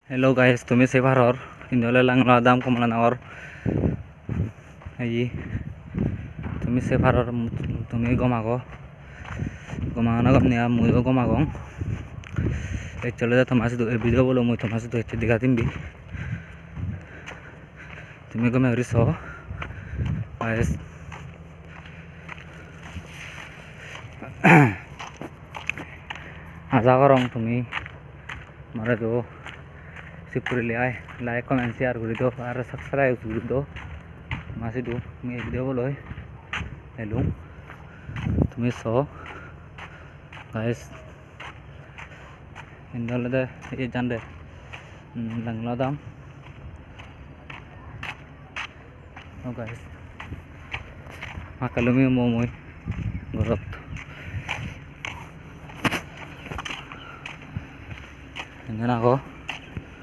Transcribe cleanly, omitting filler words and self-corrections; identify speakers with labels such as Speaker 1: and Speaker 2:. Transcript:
Speaker 1: Hello guys, tumi sevaror indole langla dam komlanawar ayi tumi sevaror tumi gomago gamnia muyo gomagong actually da thomas do video bolo moi thomas do hecche diga timbi tumi gome ri so guys aja korong tumi mare do sipuri like comment share kuri do ar subscribe kuri do masi do mi video bolo hello tumi so guys indole da e jande langla dam oh guys makalumi momoi gorot ingana ko